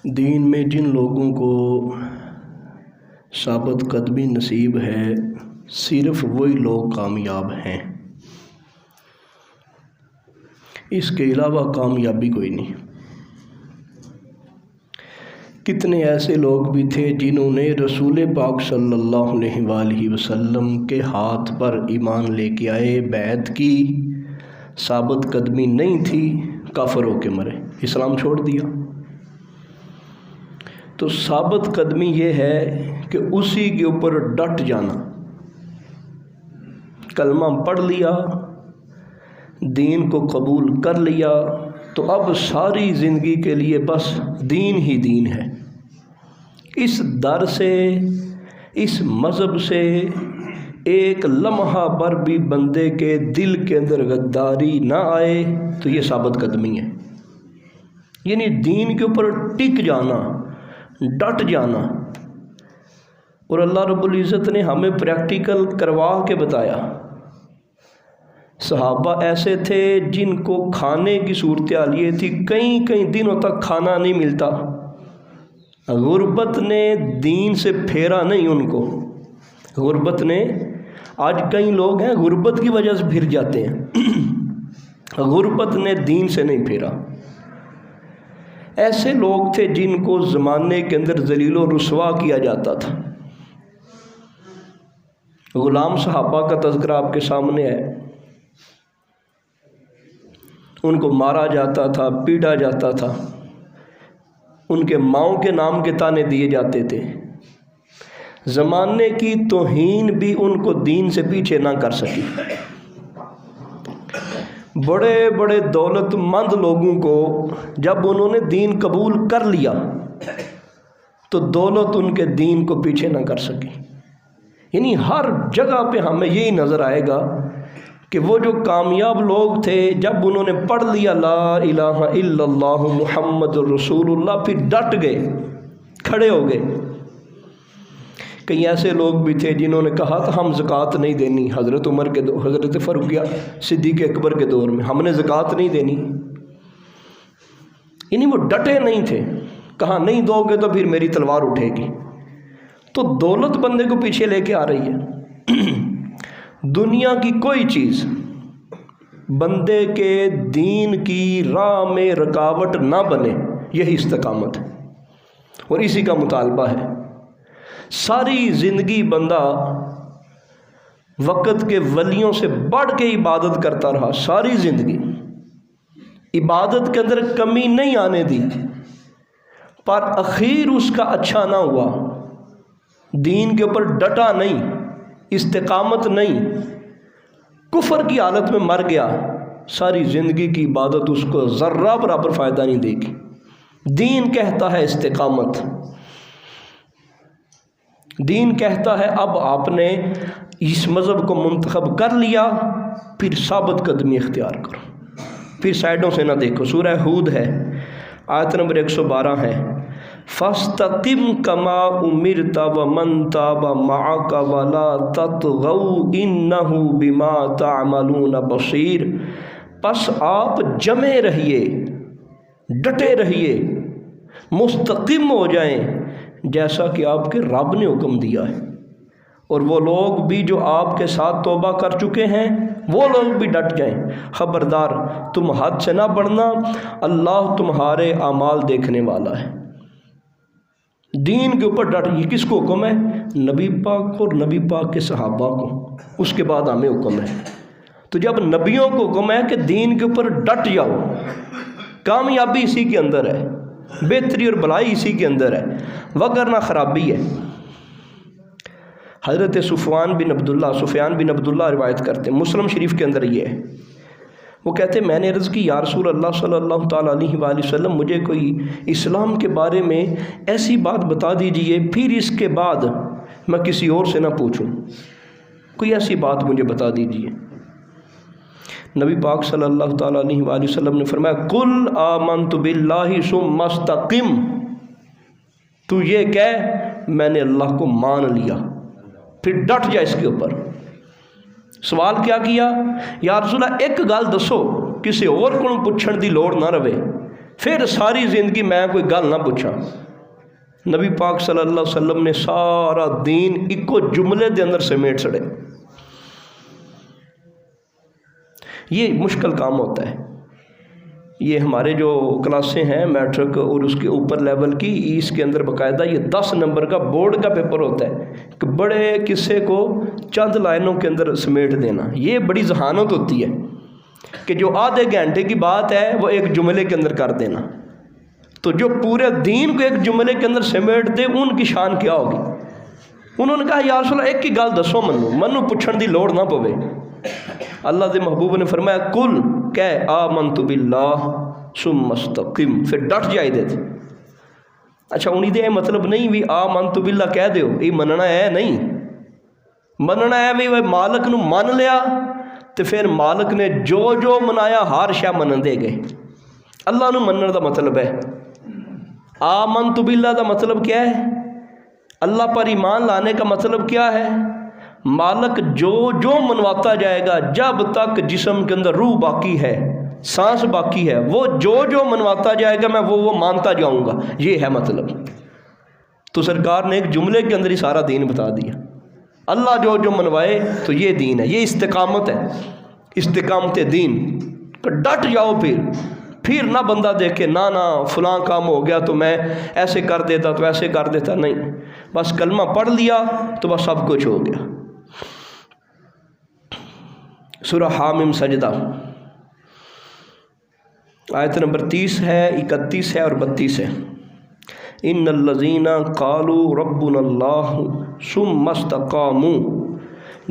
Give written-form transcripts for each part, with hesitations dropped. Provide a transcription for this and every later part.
دین میں جن لوگوں کو ثابت قدمی نصیب ہے صرف وہی لوگ کامیاب ہیں، اس کے علاوہ کامیابی کوئی نہیں۔ کتنے ایسے لوگ بھی تھے جنہوں نے رسول پاک صلی اللہ علیہ وآلہ وسلم کے ہاتھ پر ایمان لے کے آئے، بیعت کی، ثابت قدمی نہیں تھی، کافر ہو کے مرے، اسلام چھوڑ دیا۔ تو ثابت قدمی یہ ہے کہ اسی کے اوپر ڈٹ جانا، کلمہ پڑھ لیا، دین کو قبول کر لیا، تو اب ساری زندگی کے لیے بس دین ہی دین ہے۔ اس در سے، اس مذہب سے ایک لمحہ پر بھی بندے کے دل کے اندر غداری نہ آئے تو یہ ثابت قدمی ہے، یعنی دین کے اوپر ٹک جانا، ڈٹ جانا۔ اور اللہ رب العزت نے ہمیں پریکٹیکل کروا کے بتایا۔ صحابہ ایسے تھے جن کو کھانے کی صورتحال یہ تھی، کئی دنوں تک کھانا نہیں ملتا، غربت نے دین سے پھیرا نہیں ان کو۔ غربت نے، آج کئی لوگ ہیں غربت کی وجہ سے پھر جاتے ہیں، غربت نے دین سے نہیں پھیرا۔ ایسے لوگ تھے جن کو زمانے کے اندر ذلیل و رسوا کیا جاتا تھا۔ غلام صحابہ کا تذکرہ آپ کے سامنے ہے، ان کو مارا جاتا تھا، پیٹا جاتا تھا، ان کے ماؤں کے نام کے طعنے دیے جاتے تھے۔ زمانے کی توہین بھی ان کو دین سے پیچھے نہ کر سکی۔ بڑے بڑے دولت مند لوگوں کو جب انہوں نے دین قبول کر لیا تو دولت ان کے دین کو پیچھے نہ کر سکی۔ یعنی ہر جگہ پہ ہمیں یہی نظر آئے گا کہ وہ جو کامیاب لوگ تھے جب انہوں نے پڑھ لیا لا الہ الا اللہ محمد رسول اللہ، پھر ڈٹ گئے، کھڑے ہو گئے۔ کئی ایسے لوگ بھی تھے جنہوں نے کہا تھا ہم زکوٰۃ نہیں دینی، حضرت عمر کے حضرت فاروق صدیق اکبر کے دور میں ہم نے زکوٰۃ نہیں دینی، یعنی وہ ڈٹے نہیں تھے، کہا نہیں دو گے تو پھر میری تلوار اٹھے گی۔ تو دولت بندے کو پیچھے لے کے آ رہی ہے۔ دنیا کی کوئی چیز بندے کے دین کی راہ میں رکاوٹ نہ بنے، یہی استقامت ہے اور اسی کا مطالبہ ہے۔ ساری زندگی بندہ وقت کے ولیوں سے بڑھ کے عبادت کرتا رہا، ساری زندگی عبادت کے اندر کمی نہیں آنے دی، پر اخیر اس کا اچھا نہ ہوا، دین کے اوپر ڈٹا نہیں، استقامت نہیں، کفر کی حالت میں مر گیا، ساری زندگی کی عبادت اس کو ذرہ برابر فائدہ نہیں دے گی۔ دین کہتا ہے استقامت، دین کہتا ہے اب آپ نے اس مذہب کو منتخب کر لیا، پھر ثابت قدمی اختیار کرو، پھر سائڈوں سے نہ دیکھو۔ سورہ ہود ہے، آیت نمبر 112 ہے، فَاسْتَقِمْ كَمَا أُمِرْتَ وَمَنْ تَابَ مَعَكَ وَلَا تَطْغَوْا إِنَّهُ بِمَا تَعْمَلُونَ بَصِيرٌ۔ پس آپ جمے رہیے، ڈٹے رہیے، مستقیم ہو جائیں جیسا کہ آپ کے رب نے حکم دیا ہے، اور وہ لوگ بھی جو آپ کے ساتھ توبہ کر چکے ہیں وہ لوگ بھی ڈٹ جائیں۔ خبردار تم حد سے نہ بڑھنا، اللہ تمہارے اعمال دیکھنے والا ہے۔ دین کے اوپر ڈٹ، یہ کس کو حکم ہے؟ نبی پاک اور نبی پاک کے صحابہ کو، اس کے بعد ہمیں حکم ہے۔ تو جب نبیوں کو حکم ہے کہ دین کے اوپر ڈٹ جاؤ، کامیابی اسی کے اندر ہے، بہتری اور بھلائی اسی کے اندر ہے، وگرنہ خرابی ہے۔ حضرت سفیان بن عبداللہ روایت کرتے ہیں، مسلم شریف کے اندر یہ ہے، وہ کہتے ہیں میں نے عرض کی یا رسول اللہ صلی اللہ تعالیٰ علیہ وآلہ وسلم، مجھے کوئی اسلام کے بارے میں ایسی بات بتا دیجئے پھر اس کے بعد میں کسی اور سے نہ پوچھوں، کوئی ایسی بات مجھے بتا دیجئے۔ نبی پاک صلی اللہ تعالیٰ علیہ وآلہ وسلم نے فرمایا قُلْ آمَنْتُ بِاللَّهِ ثُمَّ اسْتَقِمْ، تو یہ کہہ میں نے اللہ کو مان لیا، پھر ڈٹ جا اس کے اوپر۔ سوال کیا کیا؟ یا رسول اللہ ایک گل دسو، کسی اور کو پوچھن دی لوڑ نہ رہے، پھر ساری زندگی میں کوئی گل نہ پوچھا. نبی پاک صلی اللہ علیہ وسلم نے سارا دین ایکو جملے دے اندر سمیٹ چھڑے. یہ مشکل کام ہوتا ہے. یہ ہمارے جو کلاسیں ہیں میٹرک اور اس کے اوپر لیول کی، اس کے اندر باقاعدہ یہ 10 نمبر کا بورڈ کا پیپر ہوتا ہے کہ بڑے قصے کو چند لائنوں کے اندر سمیٹ دینا. یہ بڑی ذہانت ہوتی ہے کہ جو آدھے گھنٹے کی بات ہے وہ ایک جملے کے اندر کر دینا. تو جو پورے دین کو ایک جملے کے اندر سمیٹ دے ان کی شان کیا ہوگی. انہوں نے کہا یا رسول اللہ ایک ہی گل دسو، منو پوچھن دی لوڑ نہ پوے. اللہ کے محبوب نے فرمایا کل کہ آمنت باللہ ثم استقم، پھر ڈٹ جائے دے. اچھا انہی دے مطلب نہیں بھی آمنت باللہ کہہ دیو، یہ مننا ہے نہیں. مننا ہے بھی مالک نو من لیا تو پھر مالک نے جو جو منایا ہر شے منن دے گئے. اللہ نو منن دا مطلب ہے. آمنت باللہ دا مطلب کیا ہے؟ اللہ پر ایمان لانے کا مطلب کیا ہے؟ مالک جو جو منواتا جائے گا، جب تک جسم کے اندر روح باقی ہے، سانس باقی ہے، وہ جو جو منواتا جائے گا میں وہ مانتا جاؤں گا. یہ ہے مطلب. تو سرکار نے ایک جملے کے اندر ہی سارا دین بتا دیا. اللہ جو جو منوائے تو یہ دین ہے، یہ استقامت ہے، استقامت دین. ڈٹ جاؤ. پھر نہ بندہ دیکھے نہ فلاں کام ہو گیا تو میں ایسے کر دیتا تو ایسے کر دیتا. نہیں، بس کلمہ پڑھ لیا تو بس سب کچھ ہو گیا. سورہ حامیم سجدہ آیت نمبر 30 ہے، 31 ہے اور 32 ہے. ان الذین قالوا ربنا اللہ ثم استقاموا،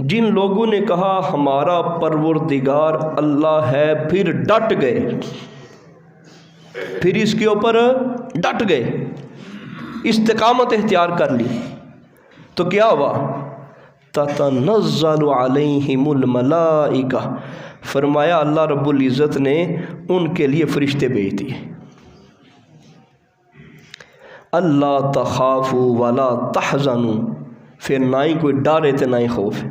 جن لوگوں نے کہا ہمارا پروردگار اللہ ہے پھر ڈٹ گئے، پھر اس کے اوپر ڈٹ گئے، استقامت اختیار کر لی، تو کیا ہوا؟ تتنزل علیہم الملائکہ، فرمایا اللہ رب العزت نے ان کے لیے فرشتے بھیج دیے. اللہ تخافوا ولا تحزنوا، پھر نہ ہی کوئی ڈرے تے نہ ہی خوف.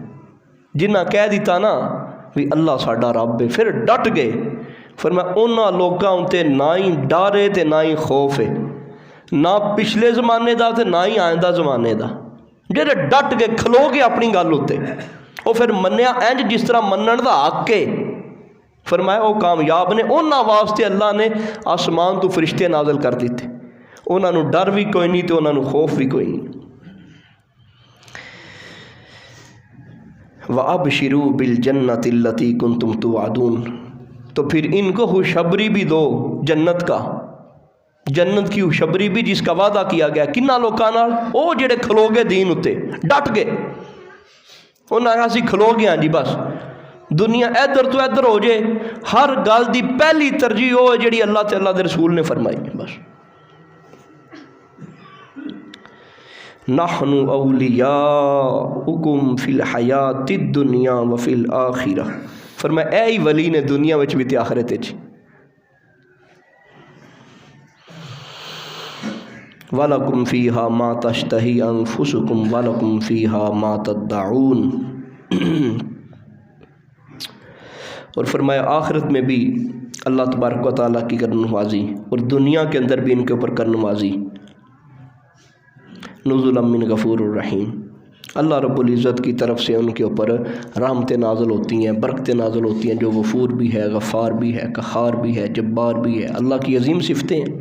جنہ کہہ دیتا نا بھی اللہ ساڈا رب ہے پھر ڈٹ گئے، فرمایا انہاں لوکاں تے نہ ہی ڈرے تے نہ ہی خوف ہے، نہ پچھلے زمانے دا تے نہ ہی آئندہ زمانے دا. جڑے ڈٹ گئے کھلو گئے اپنی گل ہوتے، وہ پھر منیا انج جس طرح منن دا حق ہے. فرمایا وہ کامیاب نے. انہاں واسطے اللہ نے آسمان تو فرشتے نازل کر دیتے، انہاں نو ڈر بھی کوئی نہیں تو انہاں نو خوف بھی کوئی نہیں. وَأَبْشِرُوا بِالْجَنَّةِ الَّتِي كُنْتُمْ تُوعَدُونَ، تو پھر ان کو خوشخبری بھی دو جنت کا، جنت کی خوشخبری بھی جس کا وعدہ کیا گیا. کنہ لوکاں نال؟ او جڑے کھلو گئے دین اتے، ڈٹ گئے. انہاں نے اسی کھلو گئے جی بس دنیا ادھر تو ادھر ہو جائے، ہر گل دی پہلی ترجیح وہ جڑی اللہ تے اللہ دے رسول نے فرمائی. بس نحن اولیاؤکم فی الحیات الدنیا وفی الآخرہ، فرمایا اے ہی ولی نے دنیا وچ بھی تے آخرت وچ. وَلَكُمْ فِيهَا مَا تَشْتَهِي أَنفُسُكُمْ وَلَكُمْ فِيهَا مَا تَدَّعُونَ. اور فرمایا آخرت میں بھی اللہ تبارک و تعالیٰ کی کرنوازی اور دنیا کے اندر بھی ان کے اوپر کرنوازی. نزلا من غفور الرحیم، اللہ رب العزت کی طرف سے ان کے اوپر رحمتیں نازل ہوتی ہیں، برکتیں نازل ہوتی ہیں، جو غفور بھی ہے، غفار بھی ہے، قہار بھی ہے، جبار بھی ہے. اللہ کی عظیم صفتیں ہیں.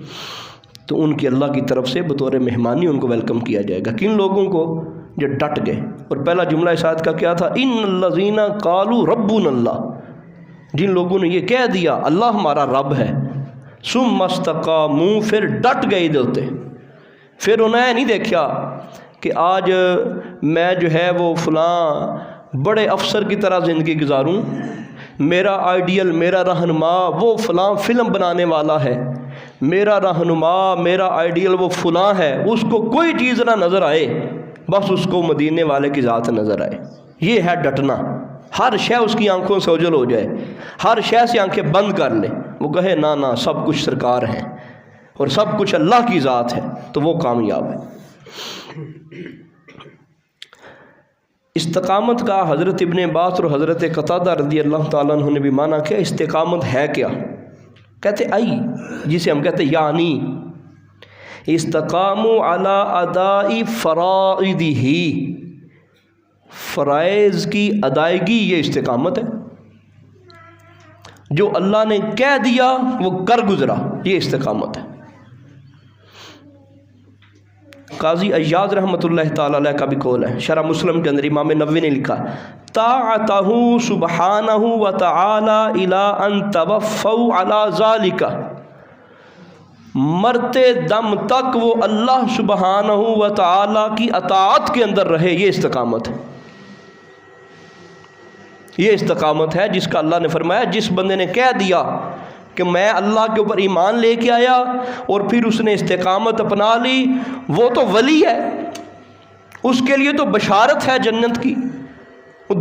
تو ان کی اللہ کی طرف سے بطور مہمانی ان کو ویلکم کیا جائے گا. کن لوگوں کو؟ جو ڈٹ گئے. اور پہلا جملہ اس آیت کا کیا تھا؟ ان الذین قالوا ربنا اللہ، جن لوگوں نے یہ کہہ دیا اللہ ہمارا رب ہے. ثم استقاموا، پھر ڈٹ گئے ہوتے. پھر انہیں نہیں دیکھا کہ آج میں جو ہے وہ فلاں بڑے افسر کی طرح زندگی گزاروں، میرا آئیڈیل، میرا رہنما وہ فلاں فلم بنانے والا ہے، میرا رہنما، میرا آئیڈیل وہ فلاں ہے. اس کو کوئی چیز نہ نظر آئے، بس اس کو مدینے والے کی ذات نظر آئے. یہ ہے ڈٹنا. ہر شے اس کی آنکھوں سے اوجھل ہو جائے، ہر شے سے آنکھیں بند کر لے، وہ کہے نہ سب کچھ سرکار ہے اور سب کچھ اللہ کی ذات ہے، تو وہ کامیاب ہے. استقامت کا حضرت ابن عباس اور حضرت قتادہ رضی اللہ تعالیٰ عنہ نے بھی مانا کیا. استقامت ہے کیا؟ کہتے ای جسے ہم کہتے یعنی استقاموا علی ادائی فرائضہ، فرائض کی ادائیگی یہ استقامت ہے، جو اللہ نے کہہ دیا وہ کر گزرا، یہ استقامت ہے۔ قاضی عیاض رحمۃ اللہ تعالی علیہ کا بھی قول ہے، شرح مسلم کے اندر امام نووی نے لکھا طاعتہ سبحانہ وتعالی الی ان توفوا علی ذالک، مرتے دم تک وہ اللہ سبحانہ وتعالی کی اطاعت کے اندر رہے، یہ استقامت ہے۔ یہ استقامت ہے جس کا اللہ نے فرمایا جس بندے نے کہہ دیا کہ میں اللہ کے اوپر ایمان لے کے آیا اور پھر اس نے استقامت اپنا لی، وہ تو ولی ہے، اس کے لیے تو بشارت ہے جنت کی،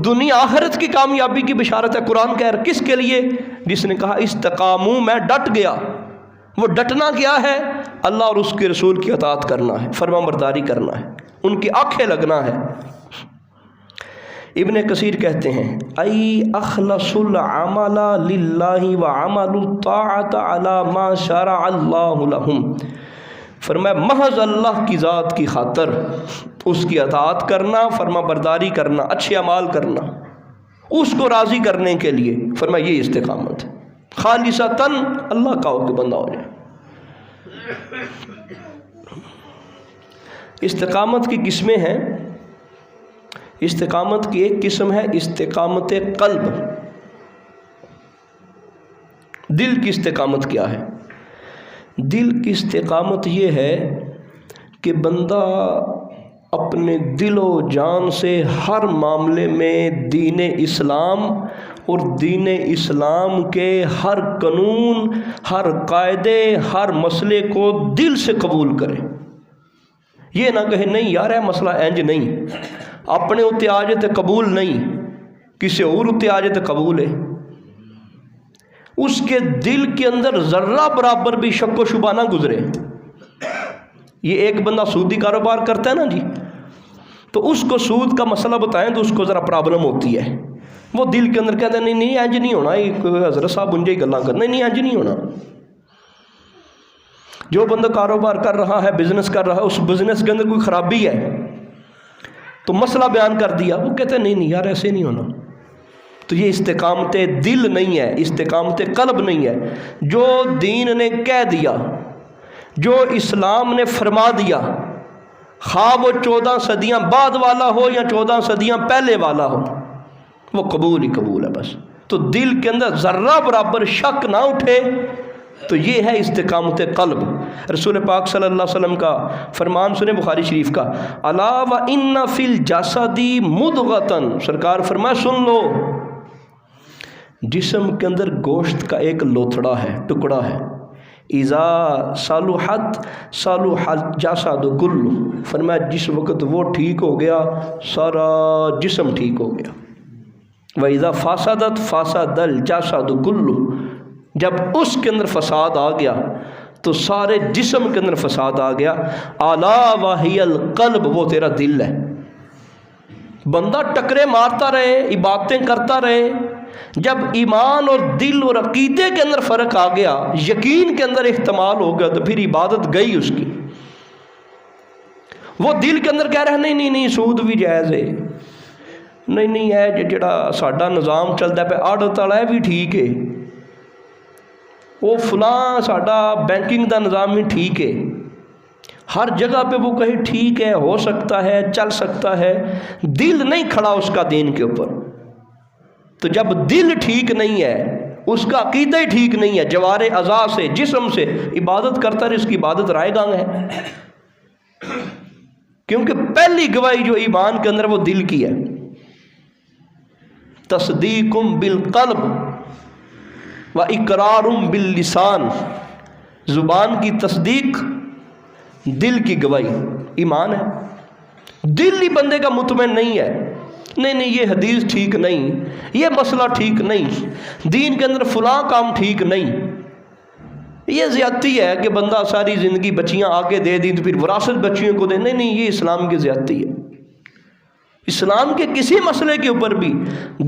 دنیا آخرت کی کامیابی کی بشارت ہے۔ قرآن کہہ رہا کس کے لیے؟ جس نے کہا استقاموا، میں ڈٹ گیا۔ وہ ڈٹنا کیا ہے؟ اللہ اور اس کے رسول کی اطاعت کرنا ہے، فرما برداری کرنا ہے، ان کی آنکھیں لگنا ہے۔ ابن کثیر کہتے ہیں ای اخلص العمل للہ وعمل الطاعت علی ما شرع اللہ لہم، فرمایا محض اللہ کی ذات کی خاطر اس کی اطاعت کرنا، فرما برداری کرنا، اچھے اعمال کرنا، اس کو راضی کرنے کے لیے، فرمایا یہ استقامت ہے، خالصتاً اللہ کا کے بندہ ہو جائے۔ استقامت کی قسمیں ہیں۔ استقامت کی ایک قسم ہے استقامت قلب۔ دل کی استقامت کیا ہے؟ دل کی استقامت یہ ہے کہ بندہ اپنے دل و جان سے ہر معاملے میں دین اسلام اور دین اسلام کے ہر قانون، ہر قاعدے، ہر مسئلے کو دل سے قبول کرے۔ یہ نہ کہے نہیں یار ہے مسئلہ انج نہیں، اپنے اتے آ جائے تو قبول نہیں، کسی اور اتے آ جائے تو قبول ہے۔ اس کے دل کے اندر ذرہ برابر بھی شک و شبہ نہ گزرے۔ یہ ایک بندہ سودی کاروبار کرتا ہے نا جی، تو اس کو سود کا مسئلہ بتائیں تو اس کو ذرا پرابلم ہوتی ہے، وہ دل کے اندر کہتا ہے نہیں انج نہیں ہونا، یہ حضرت صاحب انجے ہی گلاں کرنا، نہیں انج نہیں ہونا۔ جو بندہ کاروبار کر رہا ہے، بزنس کر رہا ہے، اس بزنس کے اندر کوئی خرابی ہے تو مسئلہ بیان کر دیا، وہ کہتے ہیں نہیں یار ایسے نہیں ہونا۔ تو یہ استقامت دل نہیں ہے، استقامت قلب نہیں ہے۔ جو دین نے کہہ دیا، جو اسلام نے فرما دیا، خواہ وہ 14 صدیاں بعد والا ہو یا 14 صدیاں پہلے والا ہو، وہ قبول ہی قبول ہے بس۔ تو دل کے اندر ذرہ برابر شک نہ اٹھے، تو یہ ہے استقامت قلب۔ رسول پاک صلی اللہ علیہ وسلم کا فرمان سنیں بخاری شریف کا، الا وان فی الجسد مضغۃ، سرکار فرمایا سن لو، جسم کے اندر گوشت کا ایک لوتھڑا ہے، ٹکڑا ہے، اذا صلحت صلح الجسد کلہ، فرمایا جس وقت وہ ٹھیک ہو گیا سارا جسم ٹھیک ہو گیا، واذا فسدت فسد الجسد کلہ، جب اس کے اندر فساد آ گیا تو سارے جسم کے اندر فساد آ گیا۔ الا وہی القلب، وہ تیرا دل ہے۔ بندہ ٹکرے مارتا رہے، عبادتیں کرتا رہے، جب ایمان اور دل اور عقیدے کے اندر فرق آ گیا، یقین کے اندر احتمال ہو گیا، تو پھر عبادت گئی اس کی۔ وہ دل کے اندر کہہ رہا ہے نہیں سود بھی جائز ہے، نہیں ہے جڑا ساڈا نظام چلتا پہ آڑت والا ہے بھی ٹھیک ہے، وہ فلاں ساڈا بینکنگ دا نظام بھی ٹھیک ہے، ہر جگہ پہ وہ کہے ٹھیک ہے، ہو سکتا ہے، چل سکتا ہے، دل نہیں کھڑا اس کا دین کے اوپر۔ تو جب دل ٹھیک نہیں ہے، اس کا عقیدہ ہی ٹھیک نہیں ہے، جوارے اعضاء سے، جسم سے عبادت کرتا رہے، اس کی عبادت رائے گانگ ہے، کیونکہ پہلی گواہی جو ایمان کے اندر وہ دل کی ہے۔ تصدیقم بالقلب و اقرارم باللسان، زبان کی تصدیق، دل کی گواہی ایمان ہے۔ دل ہی بندے کا مطمئن نہیں ہے، نہیں یہ حدیث ٹھیک نہیں، یہ مسئلہ ٹھیک نہیں، دین کے اندر فلاں کام ٹھیک نہیں۔ یہ زیادتی ہے کہ بندہ ساری زندگی بچیاں آگے دے دی تو پھر وراثت بچیوں کو دے، نہیں یہ اسلام کی زیادتی ہے۔ اسلام کے کسی مسئلے کے اوپر بھی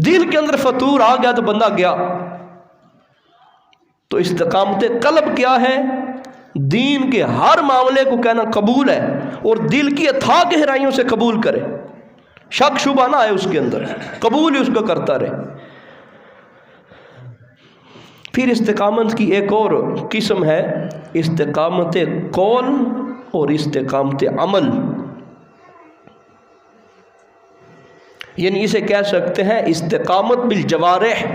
دل کے اندر فتور آ گیا تو بندہ گیا۔ تو استقامت قلب کیا ہے؟ دین کے ہر معاملے کو کہنا قبول ہے اور دل کی اتھاہ گہرائیوں سے قبول کرے، شک شبہ نہ آئے اس کے اندر، قبول ہی اس کو کرتا رہے۔ پھر استقامت کی ایک اور قسم ہے استقامت قول اور استقامت عمل، یعنی اسے کہہ سکتے ہیں استقامت بالجوارح،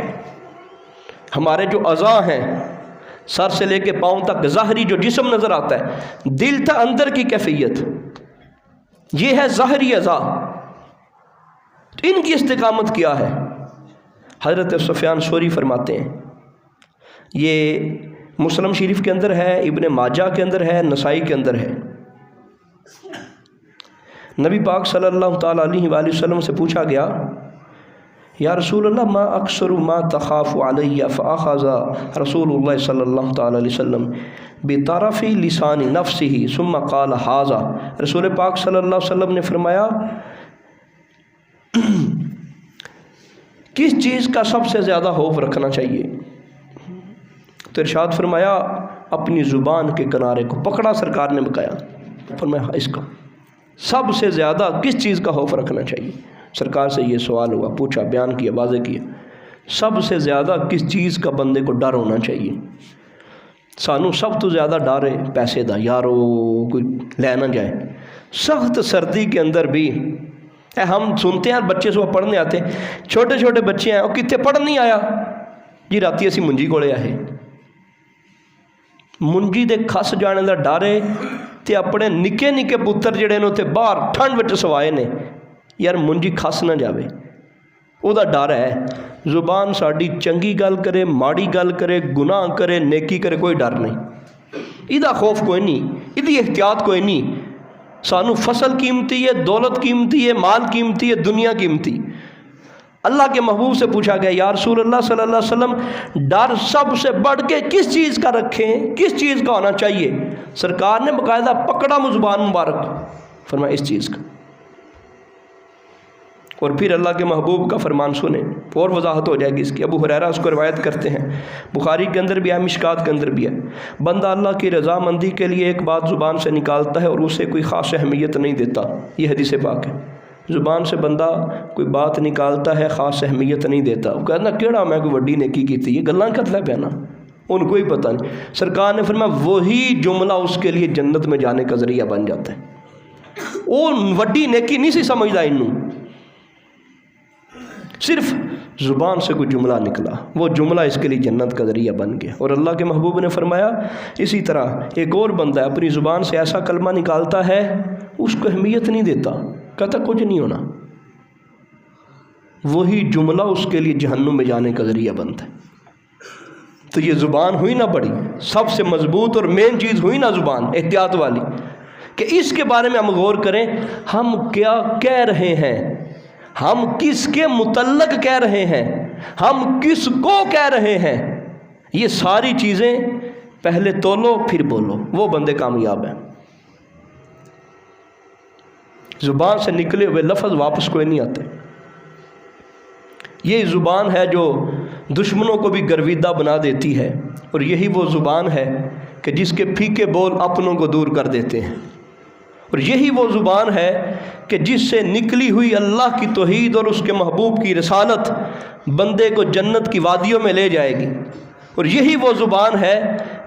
ہمارے جو اعضاء ہیں سر سے لے کے پاؤں تک ظاہری جو جسم نظر آتا ہے، دل تھا اندر کی کیفیت، یہ ہے ظاہری اعضاء، ان کی استقامت کیا ہے؟ حضرت سفیان ثوری فرماتے ہیں، یہ مسلم شریف کے اندر ہے، ابن ماجہ کے اندر ہے، نسائی کے اندر ہے۔ نبی پاک صلی اللہ تعالیٰ علیہ وآلہ وسلم سے پوچھا گیا، یا رسول اللہ ما اکثر ما تخاف علیہ، فاخذ رسول اللہ صلی اللہ تعالیٰ علیہ وسلم بطرف لسان نفسہ ثم قال ھذا، رسول پاک صلی اللہ علیہ وسلم نے فرمایا کس چیز کا سب سے زیادہ خوف رکھنا چاہیے؟ تو ارشاد فرمایا اپنی زبان کے کنارے کو پکڑا، سرکار نے بتایا، فرمایا اس کا سب سے زیادہ کس چیز کا خوف رکھنا چاہیے؟ سرکار سے یہ سوال ہوا، پوچھا، بیان کیا، واضح کیا، سب سے زیادہ کس چیز کا بندے کو ڈر ہونا چاہیے؟ سانو سب تو زیادہ ڈر ہے پیسے دا، یارو کوئی لے نہ جائے۔ سخت سردی کے اندر بھی ہم سنتے ہیں بچے صبح پڑھنے آتے ہیں، چھوٹے چھوٹے بچے ہیں، وہ کتنے پڑھ نہیں آیا جی، راتی اسی منجی کولے آئے، منجی دے کھس جانے دا ڈر ہے تے اپنے نکے نکے پتر جڑے نے تے باہر ٹھنڈ وچ سوائے نے، یار منجی کھس نہ جاوے، او دا ڈر ہے۔ زبان ساڈی چنگی گل کرے، ماڑی گل کرے، گناہ کرے، نیکی کرے، کوئی ڈر نہیں، ایدہ خوف کوئی نہیں، ایدی احتیاط کوئی نہیں۔ سانو فصل قیمتی ہے، دولت قیمتی ہے، مال قیمتی ہے، دنیا قیمتی۔ اللہ کے محبوب سے پوچھا گیا، یا رسول اللہ صلی اللہ علیہ وسلم ڈر سب سے بڑھ کے کس چیز کا رکھیں، کس چیز کا ہونا چاہیے؟ سرکار نے باقاعدہ پکڑا زبان مبارک، فرمایا اس چیز کا۔ اور پھر اللہ کے محبوب کا فرمان سنیں اور وضاحت ہو جائے گی اس کی۔ ابو ہریرہ اس کو روایت کرتے ہیں، بخاری کے اندر بھی ہے، مشکات کے اندر بھی ہے، بندہ اللہ کی رضا مندی کے لیے ایک بات زبان سے نکالتا ہے اور اسے کوئی خاص اہمیت نہیں دیتا، یہ حدیث پاک ہے۔ زبان سے بندہ کوئی بات نکالتا ہے، خاص اہمیت نہیں دیتا، وہ کہنا کیڑا میں کوئی وڈی نیکی کیتی، یہ گلاں کرتا پیا نا، ان کو ہی پتہ نہیں۔ سرکار نے فرمایا وہی جملہ اس کے لیے جنت میں جانے کا ذریعہ بن جاتا ہے۔ وہ وڈی نیکی نہیں سی سمجھدا، انہوں صرف زبان سے کوئی جملہ نکلا، وہ جملہ اس کے لیے جنت کا ذریعہ بن گیا۔ اور اللہ کے محبوب نے فرمایا اسی طرح ایک اور بندہ ہے اپنی زبان سے ایسا کلمہ نکالتا ہے، اس کو اہمیت نہیں دیتا، کہتا کچھ نہیں ہونا، وہی جملہ اس کے لیے جہنم میں جانے کا ذریعہ بنتا ہے۔ تو یہ زبان ہوئی نا بڑی سب سے مضبوط اور مین چیز ہوئی نا زبان احتیاط والی، کہ اس کے بارے میں ہم غور کریں، ہم کیا کہہ رہے ہیں، ہم کس کے متعلق کہہ رہے ہیں، ہم کس کو کہہ رہے ہیں، یہ ساری چیزیں پہلے تولو پھر بولو، وہ بندے کامیاب ہیں۔ زبان سے نکلے ہوئے لفظ واپس کوئی نہیں آتے۔ یہ زبان ہے جو دشمنوں کو بھی گرویدہ بنا دیتی ہے، اور یہی وہ زبان ہے کہ جس کے پھیکے بول اپنوں کو دور کر دیتے ہیں، اور یہی وہ زبان ہے کہ جس سے نکلی ہوئی اللہ کی توحید اور اس کے محبوب کی رسالت بندے کو جنت کی وادیوں میں لے جائے گی، اور یہی وہ زبان ہے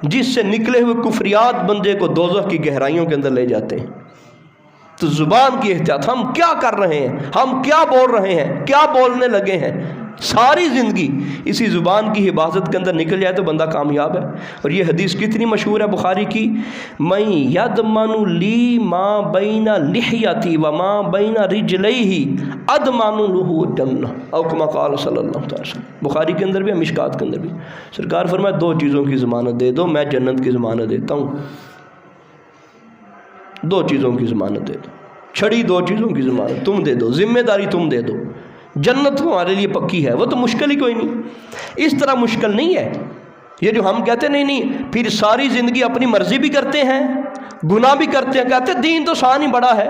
جس سے نکلے ہوئے کفریات بندے کو دوزخ کی گہرائیوں کے اندر لے جاتے ہیں۔ تو زبان کی احتیاط، ہم کیا کر رہے ہیں، ہم کیا بول رہے ہیں، کیا بولنے لگے ہیں، ساری زندگی اسی زبان کی حفاظت کے اندر نکل جائے تو بندہ کامیاب ہے۔ اور یہ حدیث کتنی مشہور ہے بخاری کی، من یضمن لی ما بین لحیتی وما بین رجلیہ اضمن له الجنہ او کما قال صلی اللہ علیہ وسلم۔ بخاری کے اندر بھی، مشکات کے اندر بھی، سرکار فرمایا دو چیزوں کی ضمانت دے دو، میں جنت کی ضمانت دیتا ہوں، دو چیزوں کی ضمانت دے دو، چھڑی دو چیزوں کی ضمانت تم دے دو، ذمہ داری تم دے دو، جنت تمہارے لیے پکی ہے، وہ تو مشکل ہی کوئی نہیں۔ اس طرح مشکل نہیں ہے یہ جو ہم کہتے نہیں پھر ساری زندگی اپنی مرضی بھی کرتے ہیں، گناہ بھی کرتے ہیں، کہتے ہیں دین تو شان ہی بڑا ہے،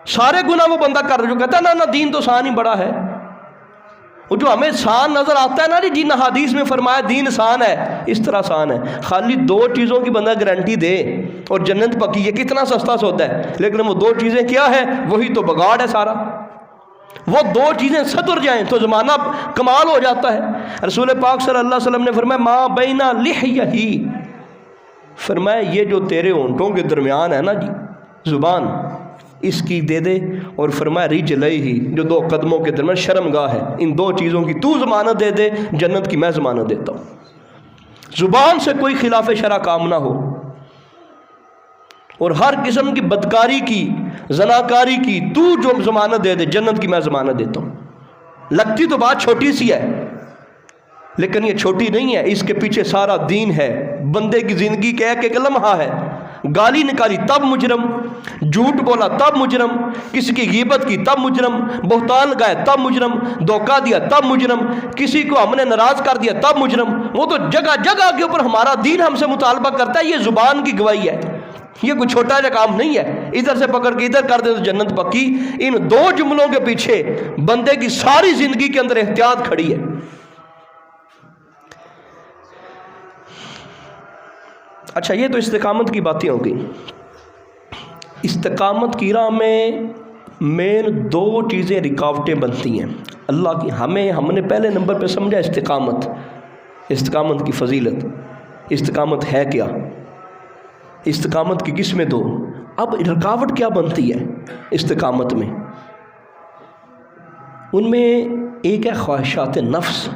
سارے گناہ وہ بندہ کر رہا جو کہتا ہے نا دین تو شان ہی بڑا ہے، وہ جو ہمیں آسان نظر آتا ہے نا جی، جن حدیث میں فرمایا دین آسان ہے، اس طرح آسان ہے۔ خالی 2 چیزوں کی بندہ گارنٹی دے اور جنت پکی، یہ کتنا سستا سودا ہے، لیکن وہ 2 چیزیں کیا ہے؟ وہی تو بگاڑ ہے سارا۔ وہ 2 چیزیں صدر جائیں تو زمانہ کمال ہو جاتا ہے۔ رسول پاک صلی اللہ علیہ وسلم نے فرمایا ما بین لحیہ، فرمایا یہ جو تیرے ہونٹوں کے درمیان ہے نا جی، زبان، اس کی دے دے، اور فرمایا رجلہ، جو 2 قدموں کے درمیان شرمگاہ ہے، ان 2 چیزوں کی تو ضمانت دے دے، جنت کی میں ضمانت دیتا ہوں۔ زبان سے کوئی خلاف شرع کام نہ ہو، اور ہر قسم کی بدکاری کی، زناکاری کی تو جو ضمانت دے دے، جنت کی میں ضمانت دیتا ہوں۔ لگتی تو بات چھوٹی سی ہے، لیکن یہ چھوٹی نہیں ہے، اس کے پیچھے سارا دین ہے۔ بندے کی زندگی کا ایک لمحہ ہے، گالی نکالی تب مجرم، جھوٹ بولا تب مجرم، کسی کی غیبت کی تب مجرم، بہتان لگایا تب مجرم، دھوکہ دیا تب مجرم، کسی کو ہم نے ناراض کر دیا تب مجرم۔ وہ تو جگہ جگہ کے اوپر ہمارا دین ہم سے مطالبہ کرتا ہے، یہ زبان کی گواہی ہے، یہ کوئی چھوٹا جا کام نہیں ہے۔ ادھر سے پکڑ کے ادھر کر دے تو جنت پکی۔ ان 2 جملوں کے پیچھے بندے کی ساری زندگی کے اندر احتیاط کھڑی ہے۔ اچھا، یہ تو استقامت کی باتیں ہو گئی۔ استقامت کی راہ میں مین 2 چیزیں رکاوٹیں بنتی ہیں اللہ کی۔ ہم نے پہلے نمبر پہ سمجھا استقامت کی فضیلت، استقامت ہے کیا، استقامت کی قسمیں 2۔ اب رکاوٹ کیا بنتی ہے استقامت میں؟ ان میں ایک ہے خواہشات نفس،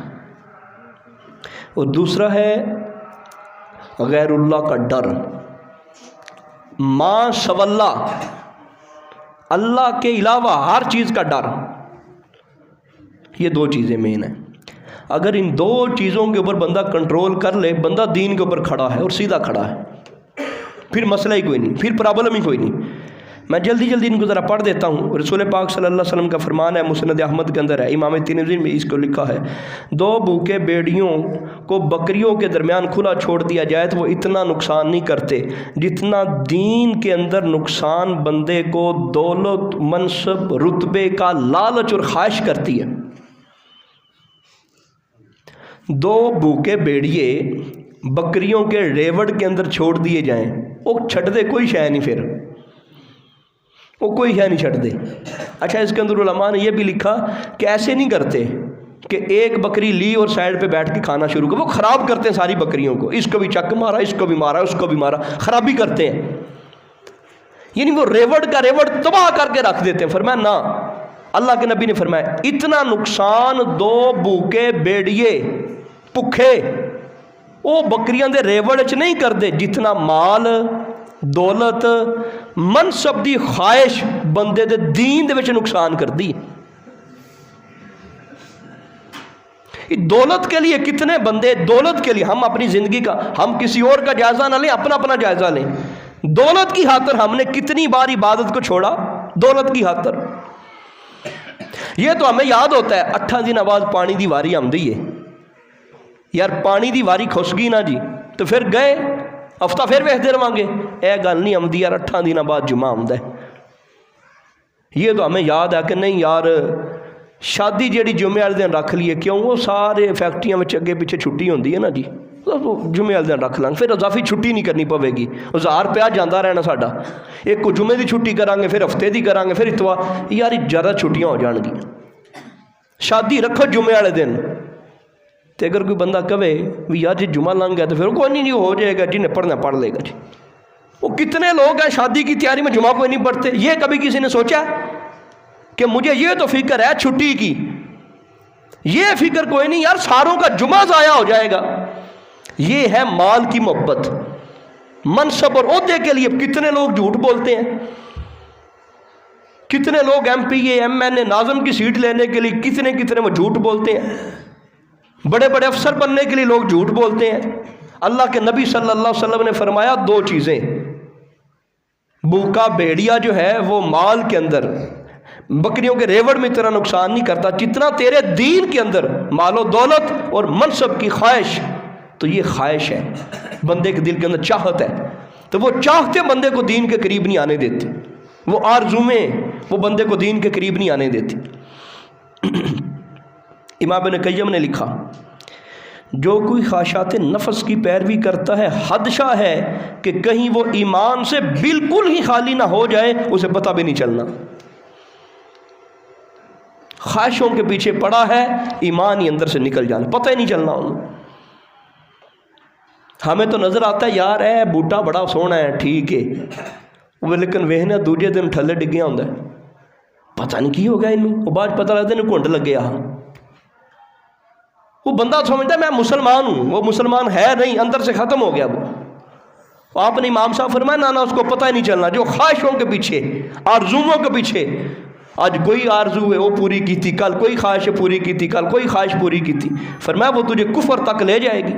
اور دوسرا ہے غیر اللہ کا ڈر، ما سوى اللہ، اللہ کے علاوہ ہر چیز کا ڈر۔ یہ 2 چیزیں مین ہیں۔ اگر ان 2 چیزوں کے اوپر بندہ کنٹرول کر لے، بندہ دین کے اوپر کھڑا ہے اور سیدھا کھڑا ہے، پھر مسئلہ ہی کوئی نہیں، پھر پرابلم ہی کوئی نہیں۔ میں جلدی ان کو ذرا پڑھ دیتا ہوں۔ رسول پاک صلی اللہ علیہ وسلم کا فرمان ہے، مسند احمد کے اندر ہے، امام ترمذی میں اس کو لکھا ہے، 2 بھوکے بیڑیوں کو بکریوں کے درمیان کھلا چھوڑ دیا جائے تو وہ اتنا نقصان نہیں کرتے جتنا دین کے اندر نقصان بندے کو دولت، منصب، رتبے کا لالچ اور خواہش کرتی ہے۔ 2 بھوکے بیڑیے بکریوں کے ریوڑ کے اندر چھوڑ دیے جائیں، وہ چھٹ دے کوئی شے نہیں، پھر وہ کوئی شے نہیں چھٹ دے۔ اچھا، اس کے اندر علماء نے یہ بھی لکھا کہ ایسے نہیں کرتے کہ ایک بکری لی اور سائڈ پہ بیٹھ کے کھانا شروع کر، وہ خراب کرتے ہیں ساری بکریوں کو، اس کو بھی چک مارا، اس کو بھی مارا، اس کو بھی مارا، خرابی کرتے ہیں، یعنی وہ ریوڑ کا ریوڑ تباہ کر کے رکھ دیتے ہیں۔ فرمایا نہ، اللہ کے نبی نے فرمایا اتنا نقصان 2 بھوکے بیڑیے بھکھے وہ بکریاں دے ریوڑ چ نہیں کرتے جتنا مال، دولت، منصب دی خواہش بندے دے دین دے وچ نقصان کرتی ہے۔ دولت کے لیے کتنے بندے، دولت کے لیے ہم اپنی زندگی کا، ہم کسی اور کا جائزہ نہ لیں، اپنا جائزہ لیں۔ دولت کی خاطر ہم نے کتنی بار عبادت کو چھوڑا، دولت کی خاطر۔ یہ تو ہمیں یاد ہوتا ہے 8 دن بعد پانی دی واری آمدی ہے، یار پانی دی واری کھس گئی نا جی تو پھر گئے ہفتہ پھر ویکھدے رہاں گے، اے گل نہیں آمدی یار 8 دن بعد جمعہ آمدا ہے۔ یہ تو ہمیں یاد ہے کہ نہیں یار شادی جیڑی جمعے والے دن رکھ لیے، کیوں؟ وہ سارے فیکٹریاں میں اگے پیچھے چھٹی ہوندی ہے نا جی، جمعے والے دن رکھ لیں، پھر اضافی چھٹی نہیں کرنی پوے گی، 1000 روپیہ جانا رہنا ساڈا، ایک کو جمعے دی چھٹی کریں گے، پھر ہفتے دی کریں گے، پھر اتوار، یار زیادہ چھٹیاں ہو جان گی۔ شادی رکھو جمعے والے دن، تو اگر کوئی بندہ کہے بھی یار جی جمعہ لنگ گیا تو پھر کوئی نہیں ہو جائے گا، جنہیں پڑھنا پڑھ لے گا جی۔ وہ کتنے لوگ ہیں شادی کی تیاری میں جمعہ کوئی نہیں پڑھتے؟ یہ کبھی کسی نے سوچا کہ مجھے یہ تو فکر ہے چھٹی کی، یہ فکر کوئی نہیں یار ساروں کا جمعہ ضائع ہو جائے گا۔ یہ ہے مال کی محبت، منصب اور عہدے کے لیے کتنے لوگ جھوٹ بولتے ہیں، کتنے لوگ ایم پی اے، ایم این اے، ناظم کی سیٹ لینے کے لیے کتنے وہ جھوٹ بولتے ہیں، بڑے بڑے افسر بننے کے لیے لوگ جھوٹ بولتے ہیں۔ اللہ کے نبی صلی اللہ علیہ وسلم نے فرمایا 2 چیزیں، بھوکا بھیڑیا جو ہے وہ مال کے اندر بکریوں کے ریوڑ میں اتنا نقصان نہیں کرتا جتنا تیرے دین کے اندر مال و دولت اور منصب کی خواہش۔ تو یہ خواہش ہے، بندے کے دل کے اندر چاہت ہے، تو وہ چاہتے بندے کو دین کے قریب نہیں آنے دیتے، وہ آرزویں وہ بندے کو دین کے قریب نہیں آنے دیتی۔ امام ابن قیم نے لکھا جو کوئی خواہشات نفس کی پیروی کرتا ہے خدشہ ہے کہ کہیں وہ ایمان سے بالکل ہی خالی نہ ہو جائے، اسے پتہ بھی نہیں چلنا، خواہشوں کے پیچھے پڑا ہے، ایمان ہی اندر سے نکل جانا، پتہ ہی نہیں چلنا انہوں۔ ہمیں تو نظر آتا ہے یار اے بوٹا بڑا سونا ہے، ٹھیک ہے، وہ لیکن وہنے دوجے دن تھلے ڈگیا ہوں پتہ نہیں کی ہو گیا انہوں، وہ بعد پتہ لگتا ہے انہوں کونڈ لگ گیا۔ وہ بندہ سمجھتا ہے میں مسلمان ہوں، وہ مسلمان ہے نہیں، اندر سے ختم ہو گیا وہ۔ آپ نے امام صاحب فرمایا نا اس کو پتہ ہی نہیں چلنا، جو خواہشوں کے پیچھے، آرزوؤں کے پیچھے، آج کوئی آرزو ہے وہ پوری کی تھی، کل کوئی خواہش پوری کی تھی، کل کوئی خواہش پوری کی تھی، فرمایا وہ تجھے کفر تک لے جائے گی۔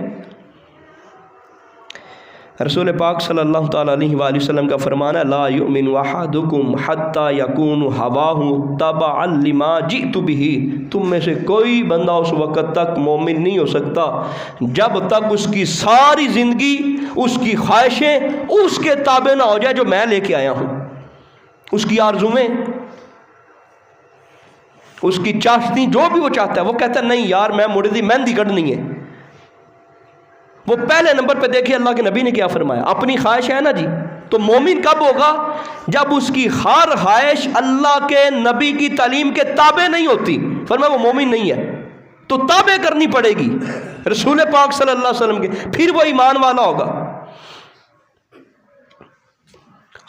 رسول پاک صلی اللہ تعالیٰ علیہ وآلہ وسلم کا فرمانا لا یؤمن احدکم حتی یکون ہواہ تبعا لما جئت بہ، تم میں سے کوئی بندہ اس وقت تک مومن نہیں ہو سکتا جب تک اس کی ساری زندگی، اس کی خواہشیں اس کے تابع نہ ہو جائے جو میں لے کے آیا ہوں، اس کی آرزویں، اس کی چاہتی، جو بھی وہ چاہتا ہے، وہ کہتا ہے نہیں یار میں مڑ دی مہندی کڑنی ہے۔ وہ پہلے نمبر پہ دیکھیے اللہ کے نبی نے کیا فرمایا، اپنی خواہش ہے نا جی، تو مومن کب ہوگا؟ جب اس کی ہر خواہش اللہ کے نبی کی تعلیم کے تابع نہیں ہوتی، فرمایا وہ مومن نہیں ہے، تو تابع کرنی پڑے گی رسول پاک صلی اللہ علیہ وسلم کے، پھر وہ ایمان والا ہوگا۔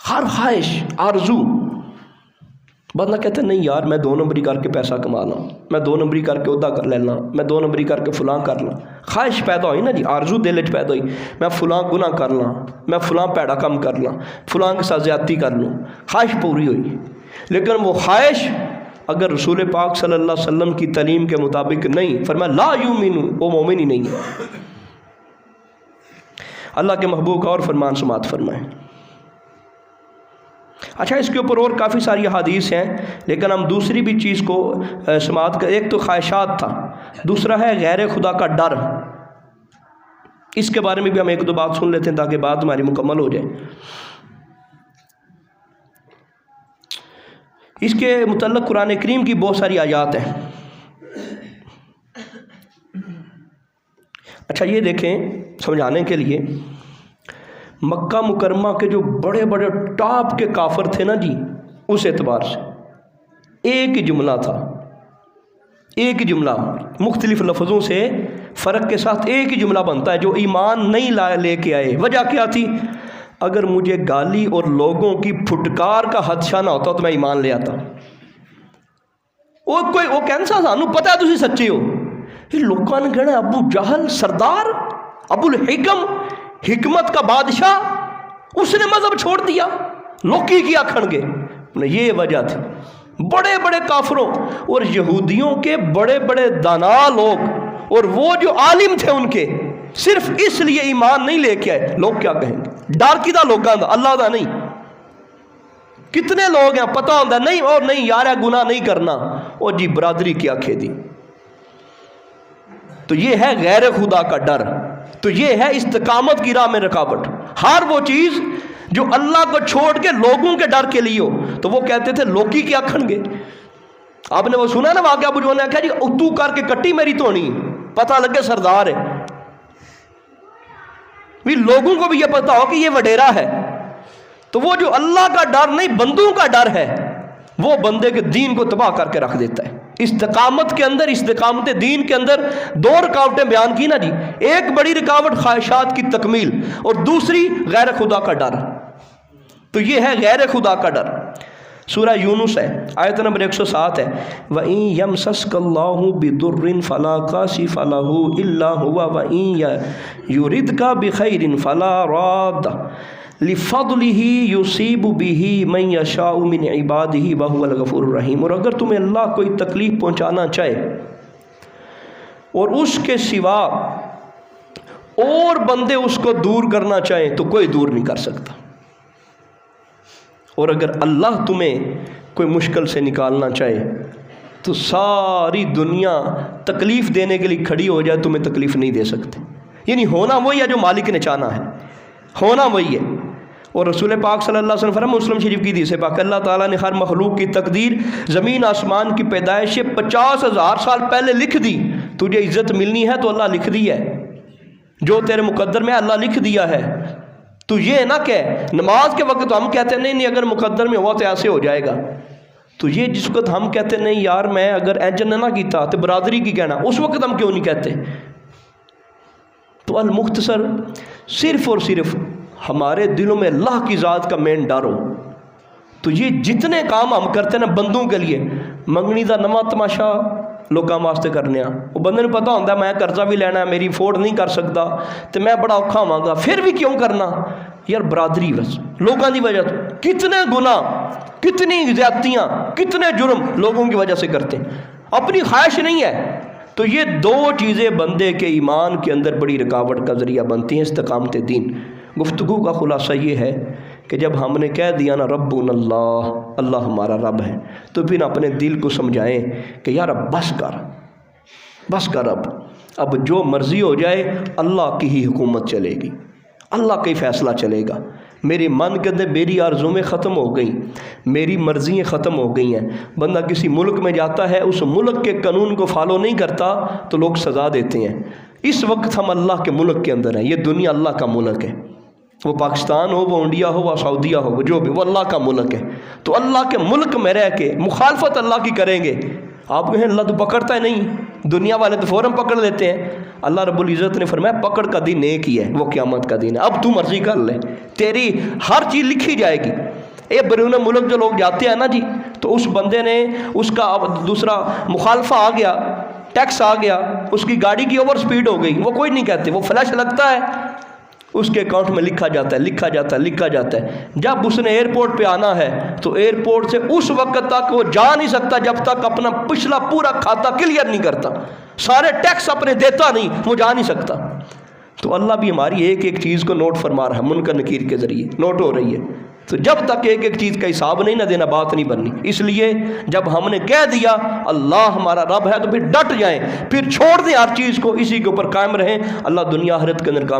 ہر خواہش، آرزو، بندہ کہتا ہے نہیں یار میں 2 نمبری کر کے پیسہ کما لاں، میں 2 نمبری کر کے عہدہ کر لینا، میں 2 نمبری کر کے فلاں کر لاں، خواہش پیدا ہوئی نا جی، آرزو دل وچ پیدا ہوئی، میں فلاں گناہ کر لاں، میں فلاں پیڑا کم کر لاں، فلاں کے ساتھ زیادتی کر لوں، خواہش پوری ہوئی، لیکن وہ خواہش اگر رسول پاک صلی اللہ علیہ وسلم کی تعلیم کے مطابق نہیں، فرمایا لا یؤمن، وہ مومن ہی نہیں ہے۔ اللہ کے محبوب کا اور فرمان سماعت فرمائیں۔ اچھا اس کے اوپر اور کافی ساری حدیث ہیں، لیکن ہم دوسری بھی چیز کو سماعت کر، ایک تو خواہشات تھا، دوسرا ہے غیر خدا کا ڈر۔ اس کے بارے میں بھی ہم 1-2 بات سن لیتے ہیں تاکہ بات ہماری مکمل ہو جائے۔ اس کے متعلق قرآن کریم کی بہت ساری آیات ہیں۔ اچھا یہ دیکھیں سمجھانے کے لیے، مکہ مکرمہ کے جو بڑے بڑے ٹاپ کے کافر تھے نا جی، اس اعتبار سے ایک ہی جملہ تھا، ایک ہی جملہ، مختلف لفظوں سے فرق کے ساتھ ایک ہی جملہ بنتا ہے، جو ایمان نہیں لے کے آئے۔ وجہ کیا تھی؟ اگر مجھے گالی اور لوگوں کی پھٹکار کا خدشہ نہ ہوتا تو میں ایمان لے آتا۔ وہ کہنا سانو پتہ ہے تسی سچے ہو، یہ لوگوں نے کہنا ابو جہل سردار، ابو الحکم، حکمت کا بادشاہ، اس نے مذہب چھوڑ دیا، لوکی کی آکھن گے۔ یہ وجہ تھی بڑے بڑے کافروں اور یہودیوں کے بڑے بڑے دانا لوگ، اور وہ جو عالم تھے ان کے، صرف اس لیے ایمان نہیں لے کے آئے۔ لوگ کیا کہیں گے؟ ڈر کدا لوگاں دا، اللہ دا نہیں۔ کتنے لوگ ہیں پتہ ہوتا نہیں، اور نہیں یار گناہ نہیں کرنا، اور جی برادری کی آنکھیں دی۔ تو یہ ہے غیر خدا کا ڈر، تو یہ ہے استقامت کی راہ میں رکاوٹ۔ ہر وہ چیز جو اللہ کو چھوڑ کے لوگوں کے ڈر کے لیے ہو، تو وہ کہتے تھے لوکی کیا کھن گے۔ آپ نے وہ سنا نا واقعہ، ابو جوان نے کہا جی اتو کر کے کٹی میری تونی، پتہ لگے سردار ہے، بھی لوگوں کو بھی یہ پتہ ہو کہ یہ وڈیرا ہے۔ تو وہ جو اللہ کا ڈر نہیں، بندوں کا ڈر ہے، وہ بندے کے دین کو تباہ کر کے رکھ دیتا ہے۔ استقامت کے اندر، استقامت دین کے اندر 2 رکاوٹیں بیان کی نا جی، ایک بڑی رکاوٹ خواہشات کی تکمیل، اور دوسری غیر خدا کا ڈر۔ تو یہ ہے غیر خدا کا ڈر۔ سورہ یونس ہے، آیت نمبر 107 ہے، وَإِن يَمْسَسْكَ اللَّهُ بِضُرٍّ فَلَا كَاشِفَ لَهُ إِلَّا هُوَ وَإِن يُرِدْكَ بِخَيْرٍ فَلَا رَادَّ لِفَضْلِهِ يُصِيبُ بِهِ مَن يَشَاءُ مِنْ عِبَادِهِ وَهُوَ الْغَفُورُ الرَّحِيمُ۔ اور اگر تمہیں اللہ کوئی تکلیف پہنچانا چاہے اور اس کے سوا اور بندے اس کو دور کرنا چاہیں تو کوئی دور نہیں کر سکتا، اور اگر اللہ تمہیں کوئی مشکل سے نکالنا چاہے تو ساری دنیا تکلیف دینے کے لیے کھڑی ہو جائے، تمہیں تکلیف نہیں دے سکتے۔ یعنی ہونا وہی ہے جو مالک نے چاہنا ہے، ہونا وہی ہے۔ اور رسول پاک صلی اللہ علیہ وسلم فرمایا مسلم شریف کی حدیث پاک اللہ تعالیٰ نے ہر مخلوق کی تقدیر زمین آسمان کی پیدائش سے 50,000 سال پہلے لکھ دی. تجھے عزت ملنی ہے تو اللہ لکھ دی ہے، جو تیرے مقدر میں اللہ لکھ دیا ہے. تو یہ نہ کہ نماز کے وقت ہم کہتے ہیں نہیں اگر مقدر میں ہوا تو ایسے ہو جائے گا. تو یہ جس وقت ہم کہتے نہیں یار میں اگر ایجن نہ کیتا تو برادری کی کہنا، اس وقت ہم کیوں نہیں کہتے؟ تو المختصر صرف اور صرف ہمارے دلوں میں اللہ کی ذات کا مین ڈر ہو. تو یہ جتنے کام ہم کرتے ہیں نا بندوں کے لیے، منگنی دا نواں تماشا لوگوں واسطے کرنے وہ بندے نے پتہ ہوتا ہے میں قرضہ بھی لینا ہے میری افورڈ نہیں کر سکتا تو میں بڑا اوکھا ہواں گا، پھر بھی کیوں کرنا یار؟ برادری بس لوگوں کی وجہ سے کتنے گناہ، کتنی زیادتیاں، کتنے جرم لوگوں کی وجہ سے کرتے ہیں، اپنی خواہش نہیں ہے. تو یہ دو چیزیں بندے کے ایمان کے اندر بڑی رکاوٹ کا ذریعہ بنتی ہیں استقامت دین. گفتگو کا خلاصہ یہ ہے کہ جب ہم نے کہہ دیا نا ربنا اللہ، اللہ ہمارا رب ہے، تو پھر اپنے دل کو سمجھائیں کہ یار اب بس کر اب جو مرضی ہو جائے اللہ کی ہی حکومت چلے گی، اللہ کا ہی فیصلہ چلے گا. میری من کے اندر میری آرزویں ختم ہو گئیں، میری مرضیاں ختم ہو گئی ہیں. بندہ کسی ملک میں جاتا ہے اس ملک کے قانون کو فالو نہیں کرتا تو لوگ سزا دیتے ہیں. اس وقت ہم اللہ کے ملک کے اندر ہیں، یہ دنیا اللہ کا ملک ہے، وہ پاکستان ہو، وہ انڈیا ہو، وہ سعودیہ ہو، وہ جو بھی، وہ اللہ کا ملک ہے. تو اللہ کے ملک میں رہ کے مخالفت اللہ کی کریں گے، آپ کہیں اللہ تو پکڑتا ہے نہیں، دنیا والے تو فوراً پکڑ لیتے ہیں. اللہ رب العزت نے فرمایا پکڑ کا دن ایک ہی ہے، وہ قیامت کا دن ہے. اب تو مرضی کر لے، تیری ہر چیز لکھی جائے گی. بیرون ملک جو لوگ جاتے ہیں نا جی، تو اس بندے نے اس کا دوسرا مخالفہ آ گیا، ٹیکس آ گیا، اس کی گاڑی کی اوور سپیڈ ہو گئی، وہ کوئی نہیں کہتے، وہ فلیش لگتا ہے اس کے اکاؤنٹ میں لکھا جاتا ہے. جب اس نے ایئرپورٹ پہ آنا ہے تو ایئرپورٹ سے اس وقت تک وہ جا نہیں سکتا جب تک اپنا پچھلا پورا کھاتا کلیئر نہیں کرتا، سارے ٹیکس اپنے دیتا نہیں، وہ جا نہیں سکتا. تو اللہ بھی ہماری ایک ایک چیز کو نوٹ فرما رہا ہے، منکر نکیر کے ذریعے نوٹ ہو رہی ہے. تو جب تک ایک ایک چیز کا حساب نہیں نہ دینا بات نہیں بننی. اس لیے جب ہم نے کہہ دیا اللہ ہمارا رب ہے تو پھر ڈٹ جائیں، پھر چھوڑ دیں ہر چیز کو، اسی کے اوپر قائم رہیں. اللہ دنیا آخرت کے اندر کامیاب